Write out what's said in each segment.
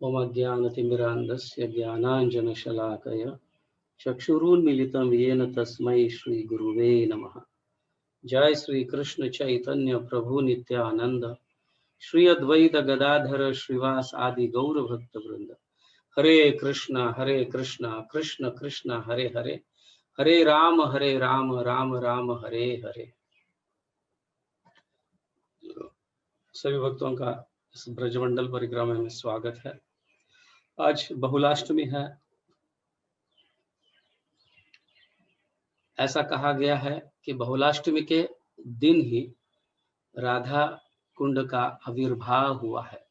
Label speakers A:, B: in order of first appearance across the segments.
A: मम ज्ञानतिमिरान्धस्य ज्ञानाञ्जनशलाकया चक्षुरुन्मीलितं येन तस्मै श्रीगुरुवे नमः। जय श्री कृष्ण चैतन्य प्रभु नित्यानंद, श्री अद्वैत गदाधर श्रीवास आदि गौर भक्त वृंद। हरे कृष्णा कृष्ण कृष्ण हरे हरे, हरे राम राम राम हरे हरे। सभी भक्तों का इस ब्रजमंडल परिक्रमा में स्वागत है। आज बहुलाष्टमी है। ऐसा कहा गया है कि बहुलाष्टमी के दिन ही राधा कुंड का आविर्भाव हुआ है,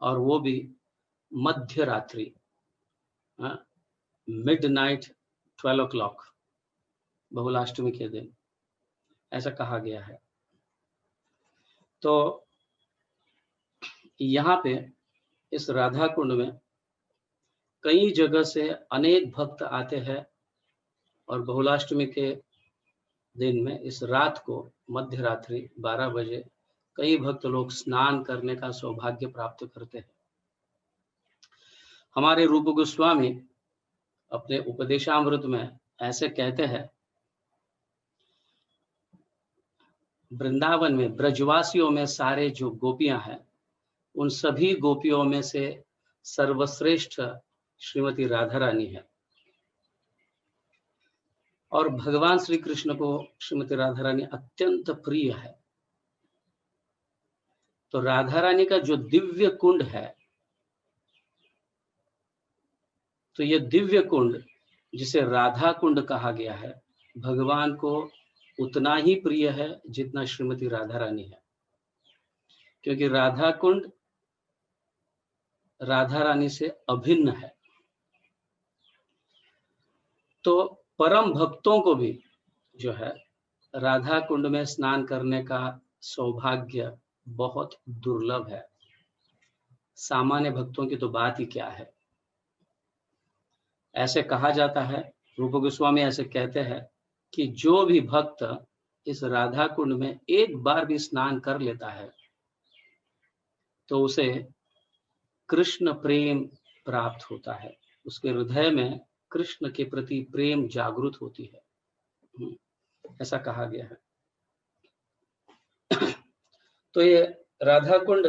A: और वो भी मध्य रात्रि, मिडनाइट 12 o'clock, बहुलाष्टमी के दिन, ऐसा कहा गया है। तो यहाँ पे इस राधा कुंड में कई जगह से अनेक भक्त आते हैं, और बहुलाष्टमी के दिन में इस रात को मध्य रात्रि 12 बजे कई भक्त लोग स्नान करने का सौभाग्य प्राप्त करते हैं। हमारे रूप गोस्वामी अपने उपदेशामृत में ऐसे कहते हैं, वृंदावन में ब्रजवासियों में सारे जो गोपियां हैं, उन सभी गोपियों में से सर्वश्रेष्ठ श्रीमती राधा रानी है, और भगवान श्री कृष्ण को श्रीमती राधा रानी अत्यंत प्रिय है। तो राधा रानी का जो दिव्य कुंड है, तो ये दिव्य कुंड जिसे राधा कुंड कहा गया है, भगवान को उतना ही प्रिय है जितना श्रीमती राधा रानी है, क्योंकि राधा कुंड राधा रानी से अभिन्न है। तो परम भक्तों को भी जो है राधा कुंड में स्नान करने का सौभाग्य बहुत दुर्लभ है। सामान्य भक्तों की तो बात ही क्या है। ऐसे कहा जाता है, रूप गोस्वामी ऐसे कहते हैं कि जो भी भक्त इस राधा कुंड में एक बार भी स्नान कर लेता है, तो उसे कृष्ण प्रेम प्राप्त होता है, उसके हृदय में कृष्ण के प्रति प्रेम जागृत होती है, ऐसा कहा गया है। तो ये राधा कुंड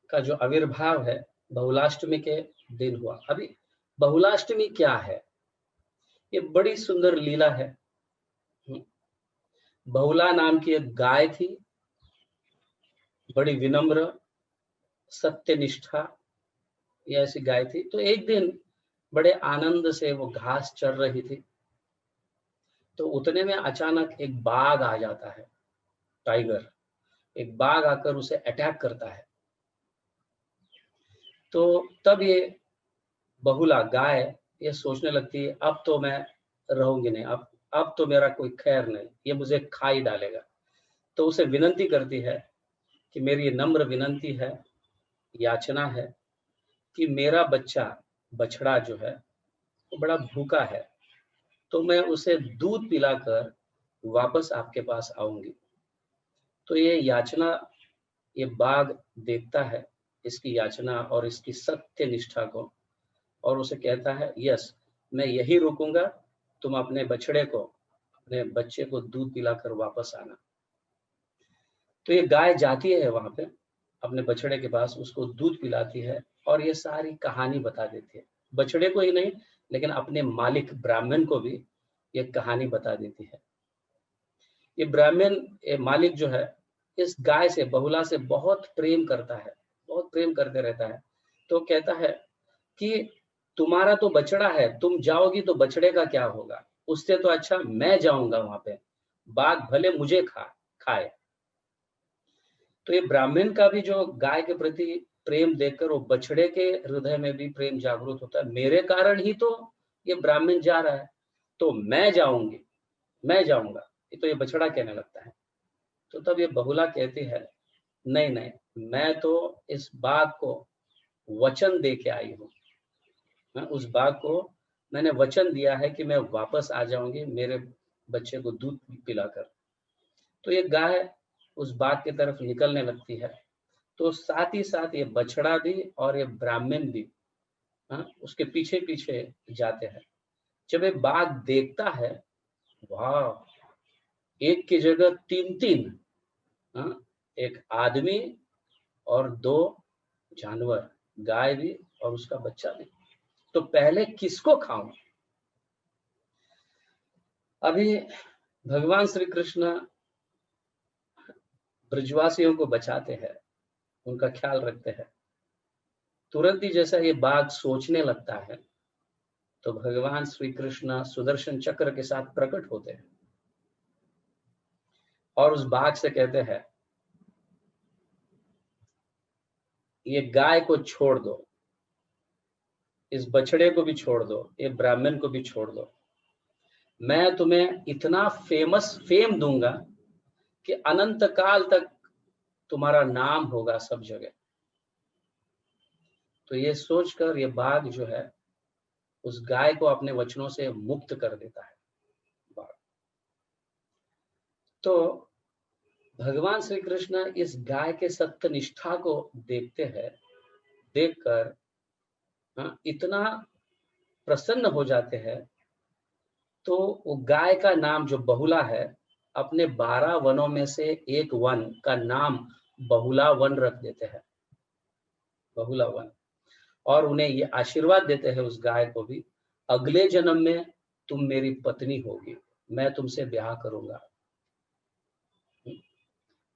A: का जो आविर्भाव है बहुलाष्टमी के दिन हुआ। अभी बहुलाष्टमी क्या है? ये बड़ी सुंदर लीला है। बहुला नाम की एक गाय थी, बड़ी विनम्र, सत्यनिष्ठा, ये ऐसी गाय थी। तो एक दिन बड़े आनंद से वो घास चर रही थी, तो उतने में अचानक एक बाघ आ जाता है, टाइगर। एक बाघ आकर उसे अटैक करता है। तो तब ये बहुला गाय ये सोचने लगती है, अब तो मैं रहूंगी नहीं, अब तो मेरा कोई खैर नहीं, ये मुझे खा ही डालेगा। तो उसे विनंती करती है कि मेरी ये नम्र विनंती है, याचना है कि मेरा बच्चा बछड़ा जो है वो बड़ा भूखा है, तो मैं उसे दूध पिलाकर वापस आपके पास आऊंगी। तो ये याचना, ये बाघ देखता है इसकी याचना और इसकी सत्य निष्ठा को, और उसे कहता है, यस, मैं यही रुकूंगा, तुम अपने बछड़े को, अपने बच्चे को दूध पिलाकर वापस आना। तो ये गाय जाती है वहां पे अपने बछड़े के पास, उसको दूध पिलाती है और ये सारी कहानी बता देती है। बछड़े को ही नहीं, लेकिन अपने मालिक ब्राह्मण को भी ये कहानी बता देती है। ये ब्राह्मण, ये मालिक जो है, इस गाय से, बहुला से बहुत प्रेम करता है, बहुत प्रेम करते रहता है। तो कहता है कि तुम्हारा तो बछड़ा है, तुम जाओगी तो बछड़े का क्या होगा, उससे तो अच्छा मैं जाऊंगा वहां पे, बाघ भले मुझे खाए। तो ये ब्राह्मण का भी जो गाय के प्रति प्रेम देखकर वो बछड़े के हृदय में भी प्रेम जागृत होता है, मेरे कारण ही तो ये ब्राह्मण जा रहा है, तो मैं जाऊंगी, मैं जाऊंगा, ये तो ये बछड़ा कहने लगता है। तो तब ये बहुला कहती है, नहीं नहीं, मैं तो इस बाघ को वचन दे के आई हूँ, उस बाघ को मैंने वचन दिया है कि मैं वापस आ जाऊंगी मेरे बच्चे को दूध पिलाकर। तो ये गाय उस बाघ की तरफ निकलने लगती है, तो साथ ही साथ ये बछड़ा भी और ये ब्राह्मण भी उसके पीछे पीछे जाते हैं। जब ये बाघ देखता है, वाह, एक की जगह तीन तीन, एक आदमी और दो जानवर, गाय भी और उसका बच्चा भी, तो पहले किसको खाऊं? अभी भगवान श्री कृष्ण ब्रजवासियों को बचाते हैं, उनका ख्याल रखते हैं। तुरंत ही जैसा ये बाघ सोचने लगता है, तो भगवान श्री कृष्ण सुदर्शन चक्र के साथ प्रकट होते हैं और उस बाघ से कहते हैं, ये गाय को छोड़ दो, इस बछड़े को भी छोड़ दो, ये ब्राह्मण को भी छोड़ दो। मैं तुम्हें इतना फेम दूंगा कि अनंत काल तक तुम्हारा नाम होगा सब जगह। तो ये सोचकर ये बाघ जो है उस गाय को अपने वचनों से मुक्त कर देता है। बाघ तो भगवान श्री कृष्ण इस गाय के सत्यनिष्ठा को देखते हैं, देखकर इतना प्रसन्न हो जाते हैं। तो वो गाय का नाम जो बहुला है, अपने 12 वनों में से एक वन का नाम बहुला वन रख देते हैं, बहुला वन। और उन्हें ये आशीर्वाद देते हैं उस गाय को भी, अगले जन्म में तुम मेरी पत्नी होगी, मैं तुमसे ब्याह करूंगा।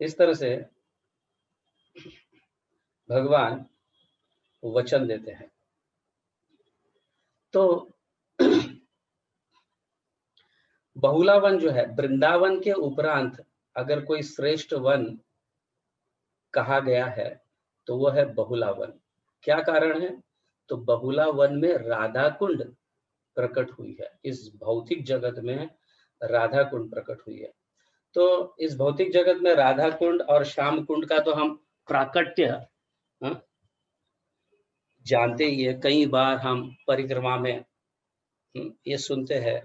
A: इस तरह से भगवान वचन देते हैं। तो बहुला वन जो है, वृंदावन के उपरांत अगर कोई श्रेष्ठ वन कहा गया है तो वो है बहुला वन। क्या कारण है? तो बहुला वन में राधा कुंड प्रकट हुई है, इस भौतिक जगत में राधा कुंड प्रकट हुई है। तो इस भौतिक जगत में राधा कुंड और श्याम कुंड का तो हम प्राकट्य जानते ही है। कई बार हम परिक्रमा में ये सुनते हैं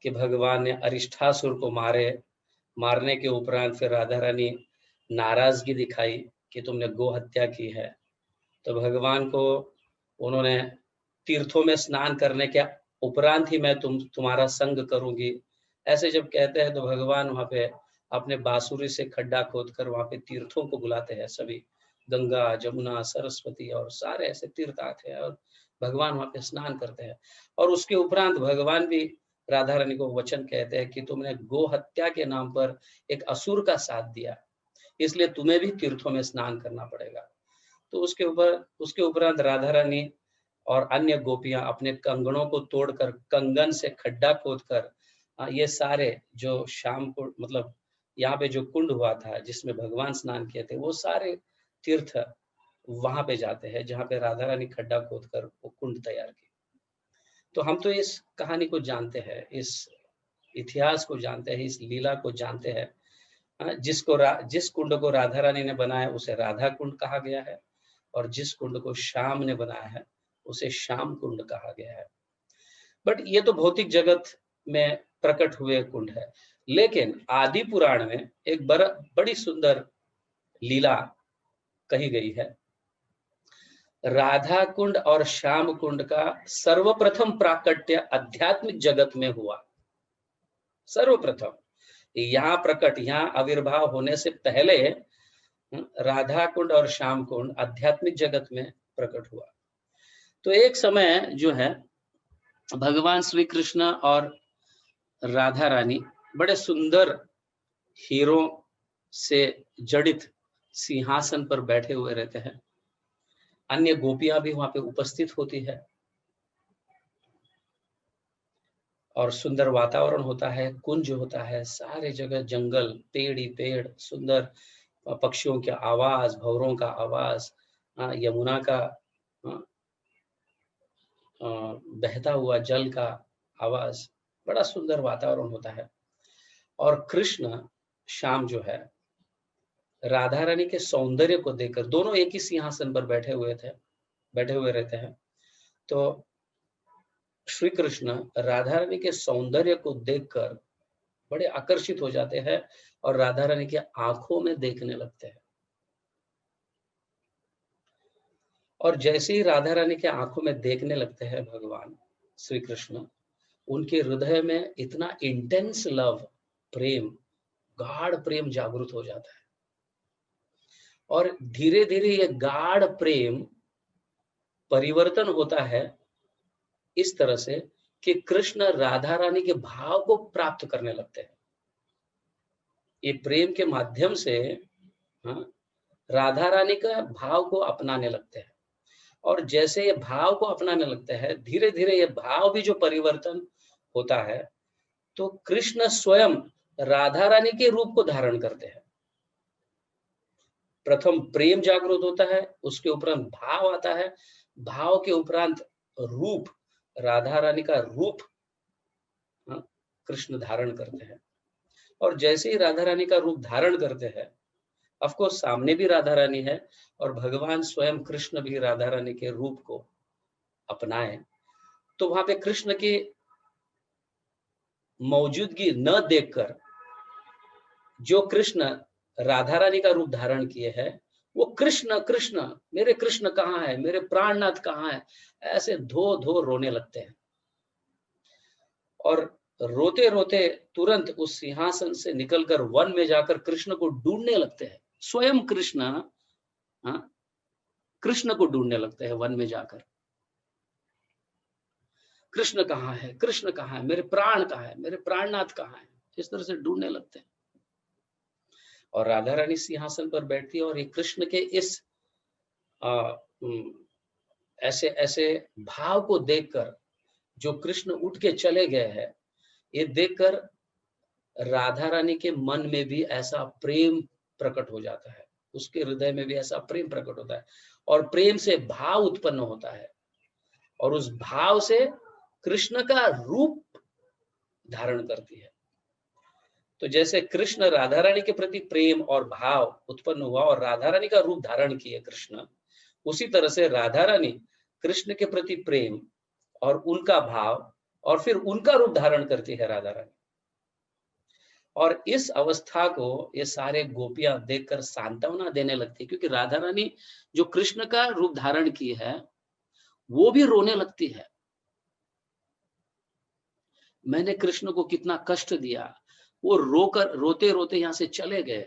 A: कि भगवान ने अरिष्ठासुर को मारने के उपरांत फिर राधा रानी नाराजगी दिखाई कि तुमने गो हत्या की है, तो भगवान को उन्होंने तीर्थों में स्नान करने के उपरांत ही मैं तुम्हारा संग करूंगी, ऐसे जब कहते हैं तो भगवान वहां पे अपने बांसुरी से खड्डा खोदकर वहां पे तीर्थों को बुलाते हैं। सभी गंगा, जमुना, सरस्वती और सारे ऐसे तीर्थ आते हैं और भगवान वहां पे स्नान करते हैं। और उसके उपरांत भगवान भी राधा रानी को वचन कहते हैं कि तुमने गो हत्या के नाम पर एक असुर का साथ दिया, इसलिए तुम्हें भी तीर्थों में स्नान करना पड़ेगा। तो उसके उपरांत राधा रानी और अन्य गोपियां अपने कंगनों को तोड़कर कंगन से खड्डा खोदकर ये सारे जो शाम को मतलब यहाँ पे जो कुंड हुआ था जिसमें भगवान स्नान किए थे, वो सारे तीर्थ वहां पे जाते हैं जहाँ पे राधा रानी खड्डा खोदकर वो कुंड तैयार की। तो हम तो इस कहानी को जानते हैं, इस इतिहास को जानते हैं, इस लीला को जानते हैं। जिस कुंड को राधा रानी ने बनाया उसे राधा कुंड कहा गया है, और जिस कुंड को श्याम ने बनाया है उसे श्याम कुंड कहा गया है। बट ये तो भौतिक जगत में प्रकट हुए कुंड है, लेकिन आदि पुराण में एक बड़ी सुंदर लीला कही गई है। राधा कुंड और श्याम कुंड का सर्वप्रथम प्राकट्य आध्यात्मिक जगत में हुआ। सर्वप्रथम यहाँ आविर्भाव होने से पहले राधा कुंड और श्याम कुंड आध्यात्मिक जगत में प्रकट हुआ। तो एक समय जो है भगवान श्री कृष्ण और राधा रानी बड़े सुंदर हीरों से जड़ित सिंहासन पर बैठे हुए रहते हैं। अन्य गोपियां भी वहां पे उपस्थित होती है और सुंदर वातावरण होता है, कुंज होता है, सारे जगह जंगल, पेड़ ही पेड़, सुंदर पक्षियों की आवाज, भंवरों का आवाज, यमुना का बहता हुआ जल का आवाज, बड़ा सुंदर वातावरण होता है। और कृष्ण श्याम जो है राधा रानी के सौंदर्य को देखकर, दोनों एक ही सिंहासन पर बैठे हुए रहते हैं, तो श्री कृष्ण राधा रानी के सौंदर्य को देखकर बड़े आकर्षित हो जाते हैं और राधा रानी की आंखों में देखने लगते हैं। और जैसे ही राधा रानी के आंखों में देखने लगते हैं भगवान श्री कृष्ण, उनके हृदय में इतना इंटेंस लव, प्रेम, गाढ़ प्रेम जागृत हो जाता है। और धीरे धीरे ये गाढ़ प्रेम परिवर्तन होता है इस तरह से कि कृष्ण राधा रानी के भाव को प्राप्त करने लगते हैं। ये प्रेम के माध्यम से हाँ, राधा रानी का भाव को अपनाने लगते हैं। और जैसे ये भाव को अपनाने लगते हैं, धीरे धीरे ये भाव भी जो परिवर्तन होता है, तो कृष्ण स्वयं राधा रानी के रूप को धारण करते हैं। प्रथम प्रेम जागृत होता है, उसके उपरांत भाव आता है, भाव के उपरांत रूप, राधा रानी का रूप कृष्ण धारण करते हैं। और जैसे ही राधा रानी का रूप धारण करते हैं, ऑफ कोर्स सामने भी राधा रानी है और भगवान स्वयं कृष्ण भी राधा रानी के रूप को अपनाए, तो वहां पे कृष्ण की मौजूदगी न देखकर जो कृष्ण राधा रानी का रूप धारण किए हैं, वो कृष्ण कृष्ण, मेरे कृष्ण कहाँ है, मेरे प्राणनाथ कहाँ है, ऐसे धो धो रोने लगते हैं। और रोते रोते तुरंत उस सिंहासन से निकलकर वन में जाकर कृष्ण को ढूंढने लगते हैं। स्वयं कृष्ण कृष्ण को ढूंढने लगते हैं वन में जाकर। कृष्ण कहाँ है, कृष्ण कहाँ है, मेरे प्राण कहाँ है, मेरे प्राणनाथ कहाँ है, इस तरह से ढूंढने लगते हैं। और राधा रानी सिंहासन पर बैठती है और ये कृष्ण के इस ऐसे ऐसे भाव को देखकर, जो कृष्ण उठ के चले गए हैं, ये देखकर राधा रानी के मन में भी ऐसा प्रेम प्रकट हो जाता है, उसके हृदय में भी ऐसा प्रेम प्रकट होता है और प्रेम से भाव उत्पन्न होता है और उस भाव से कृष्ण का रूप धारण करती है। तो जैसे कृष्ण राधा रानी के प्रति प्रेम और भाव उत्पन्न हुआ और राधा रानी का रूप धारण किए कृष्ण, उसी तरह से राधा रानी कृष्ण के प्रति प्रेम और उनका भाव और फिर उनका रूप धारण करती है राधा रानी। और इस अवस्था को ये सारे गोपियां देखकर सांत्वना देने लगती है, क्योंकि राधा रानी जो कृष्ण का रूप धारण की है, वो भी रोने लगती है। मैंने कृष्ण को कितना कष्ट दिया, वो रोते रोते यहां से चले गए,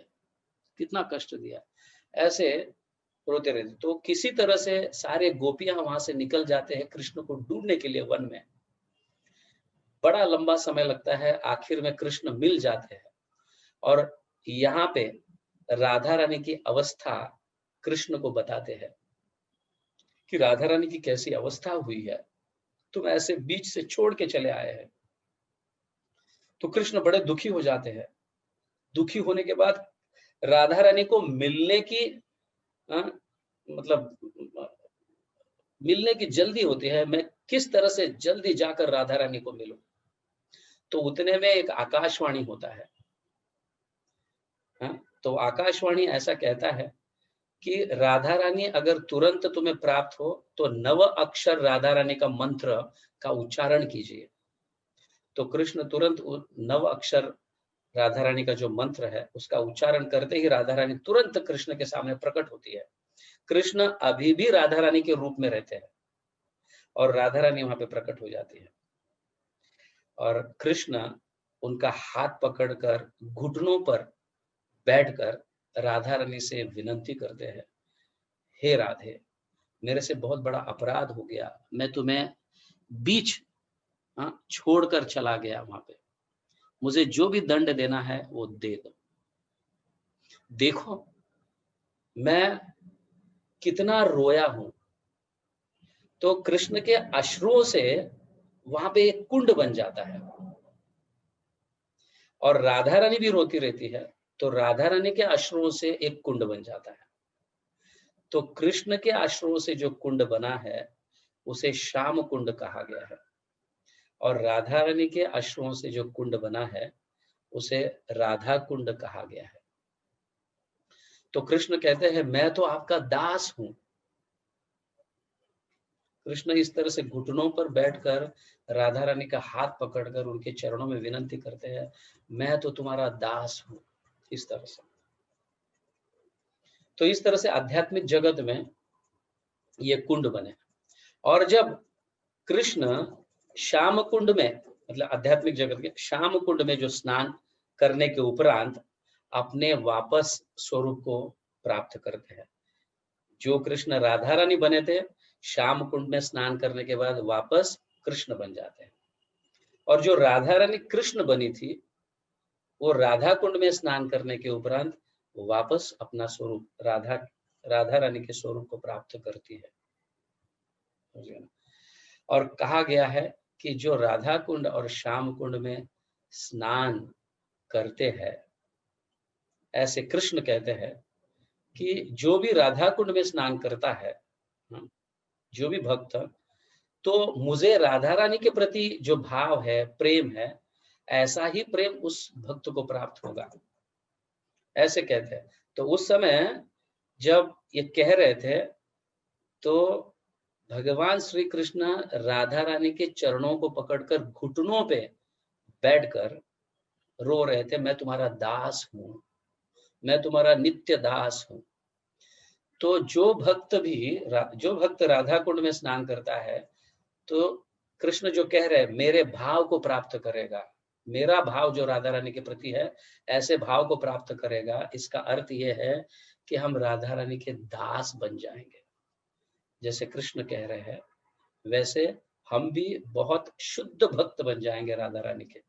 A: कितना कष्ट दिया, ऐसे रोते रहते। तो किसी तरह से सारे गोपियां वहां से निकल जाते हैं कृष्ण को ढूंढने के लिए वन में। बड़ा लंबा समय लगता है, आखिर में कृष्ण मिल जाते हैं। और यहाँ पे राधा रानी की अवस्था कृष्ण को बताते हैं कि राधा रानी की कैसी अवस्था हुई है, तुम ऐसे बीच से छोड़ के चले आए हैं। तो कृष्ण बड़े दुखी हो जाते हैं। दुखी होने के बाद राधा रानी को मिलने की मतलब मिलने की जल्दी होती है, मैं किस तरह से जल्दी जाकर राधा रानी को मिलूं। तो उतने में एक आकाशवाणी होता है। तो आकाशवाणी ऐसा कहता है कि राधा रानी अगर तुरंत तुम्हें प्राप्त हो तो 9 अक्षर राधा रानी का मंत्र का उच्चारण कीजिए। तो कृष्ण तुरंत 9 अक्षर राधा रानी का जो मंत्र है उसका उच्चारण करते ही राधा रानी तुरंत कृष्ण के सामने प्रकट होती है। कृष्ण अभी भी राधा रानी के रूप में रहते हैं और राधा रानी वहां पे प्रकट हो जाती है और कृष्ण उनका हाथ पकड़कर घुटनों पर बैठकर राधा रानी से विनंती करते हैं, हे राधे, मेरे से बहुत बड़ा अपराध हो गया, मैं तुम्हें बीच छोड़कर चला गया वहां पे, मुझे जो भी दंड देना है वो दे दो। देखो मैं कितना रोया हूं। तो कृष्ण के अश्रुओं से वहां पे एक कुंड बन जाता है और राधा रानी भी रोती रहती है, तो राधा रानी के अश्रुओं से एक कुंड बन जाता है। तो कृष्ण के अश्रुओं से जो कुंड बना है उसे श्याम कुंड कहा गया है और राधा रानी के अश्रुओं से जो कुंड बना है उसे राधा कुंड कहा गया है। तो कृष्ण कहते हैं, मैं तो आपका दास हूं। कृष्ण इस तरह से घुटनों पर बैठकर राधा रानी का हाथ पकड़कर उनके चरणों में विनंती करते हैं, मैं तो तुम्हारा दास हूं, इस तरह से। तो इस तरह से आध्यात्मिक जगत में ये कुंड बने। और जब कृष्ण श्याम कुंड में, मतलब आध्यात्मिक जगत के श्याम कुंड में जो स्नान करने के उपरांत अपने वापस स्वरूप को प्राप्त करते हैं, जो कृष्ण राधा रानी बने थे, श्याम कुंड में स्नान करने के बाद वापस कृष्ण बन जाते हैं। और जो राधा रानी कृष्ण बनी थी, वो राधा कुंड में स्नान करने के उपरांत वापस अपना स्वरूप राधा रानी के स्वरूप को प्राप्त करती है। और कहा गया है कि जो राधा कुंड और श्याम कुंड में स्नान करते हैं, ऐसे कृष्ण कहते हैं कि जो भी राधा कुंड में स्नान करता है, जो भी भक्त, तो मुझे राधा रानी के प्रति जो भाव है, प्रेम है, ऐसा ही प्रेम उस भक्त को प्राप्त होगा, ऐसे कहते हैं। तो उस समय जब ये कह रहे थे, तो भगवान श्री कृष्ण राधा रानी के चरणों को पकड़कर घुटनों पे बैठकर रो रहे थे, मैं तुम्हारा दास हूं, मैं तुम्हारा नित्य दास हूं। तो जो भक्त राधा कुंड में स्नान करता है, तो कृष्ण जो कह रहे हैं, मेरे भाव को प्राप्त करेगा, मेरा भाव जो राधा रानी के प्रति है, ऐसे भाव को प्राप्त करेगा। इसका अर्थ यह है कि हम राधा रानी के दास बन जाएंगे। जैसे कृष्ण कह रहे हैं, वैसे हम भी बहुत शुद्ध भक्त बन जाएंगे राधा रानी के।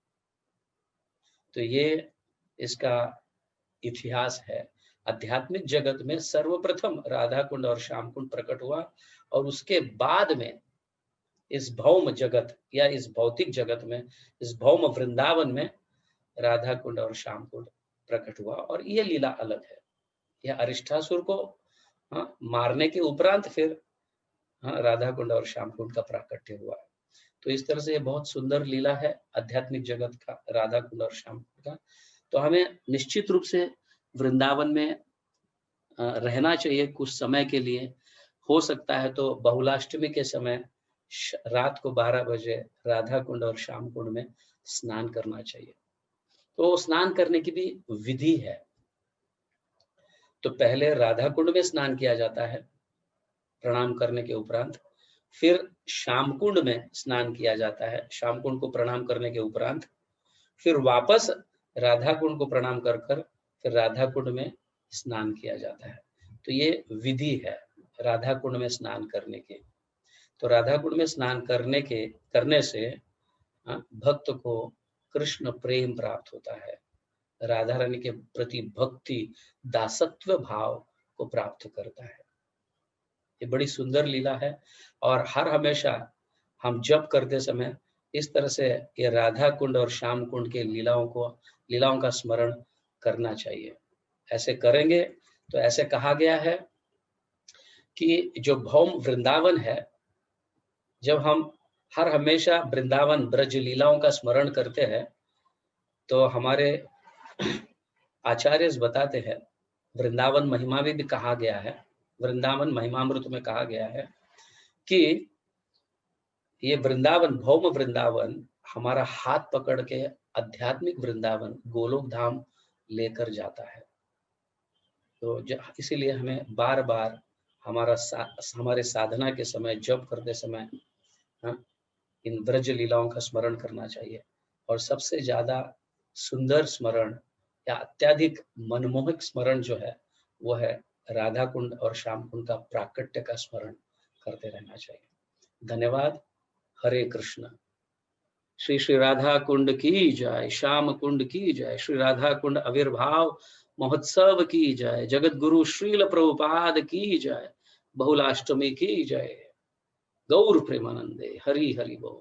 A: तो ये इसका इतिहास है। आध्यात्मिक जगत में सर्वप्रथम राधा कुंड और श्याम कुंड प्रकट हुआ, और उसके बाद में इस भौम जगत या इस भौतिक जगत में, इस भौम वृंदावन में राधा कुंड और श्याम कुंड प्रकट हुआ। और ये लीला अलग है। यह अरिष्ठासुर को मारने के उपरांत फिर राधा कुंड और श्याम कुंड का प्राकट्य हुआ। तो इस तरह से ये बहुत सुंदर लीला है आध्यात्मिक जगत का, राधा कुंड और श्याम कुंड का। तो हमें निश्चित रूप से वृंदावन में रहना चाहिए कुछ समय के लिए। हो सकता है तो बहुलाष्टमी के समय रात को 12 बजे राधा कुंड और श्याम कुंड में स्नान करना चाहिए। तो स्नान करने की भी विधि है। तो पहले राधा कुंड में स्नान किया जाता है प्रणाम करने के उपरांत, फिर श्याम कुंड में स्नान किया जाता है श्याम कुंड को प्रणाम करने के उपरांत, फिर वापस राधा कुंड को प्रणाम कर फिर राधा कुंड में स्नान किया जाता है। तो ये विधि है राधा कुंड में स्नान करने की। तो राधा कुंड में स्नान करने से भक्त को कृष्ण प्रेम प्राप्त होता है, राधा रानी के प्रति भक्ति दासत्व भाव को प्राप्त करता है। ये बड़ी सुंदर लीला है। और हर हमेशा हम जप करते समय इस तरह से ये राधा कुंड और श्याम कुंड के लीलाओं का स्मरण करना चाहिए। ऐसे करेंगे तो ऐसे कहा गया है कि जो भौम वृंदावन है, जब हम हर हमेशा वृंदावन ब्रज लीलाओं का स्मरण करते हैं, तो हमारे आचार्य बताते हैं, वृंदावन महिमा में भी कहा गया है, वृंदावन महिमामृत में कहा गया है कि ये वृंदावन, भौम वृंदावन हमारा हाथ पकड़ के आध्यात्मिक वृंदावन गोलोक धाम लेकर जाता है। तो इसीलिए हमें बार बार हमारे साधना के समय, जप करते समय इन ब्रज लीलाओं का स्मरण करना चाहिए। और सबसे ज्यादा सुंदर स्मरण या अत्यधिक मनमोहक स्मरण जो है, वो है राधा कुंड और श्याम कुंड का प्राकट्य का स्मरण करते रहना चाहिए। धन्यवाद। हरे कृष्ण। श्री श्री राधा कुंड की जय, श्याम कुंड की जय, श्री राधा कुंड आविर्भाव महोत्सव की जय, जगत गुरु श्रील प्रभुपाद की जय, बहुलाष्टमी की जय। गौर प्रेमानंदे। हरि हरि बोल।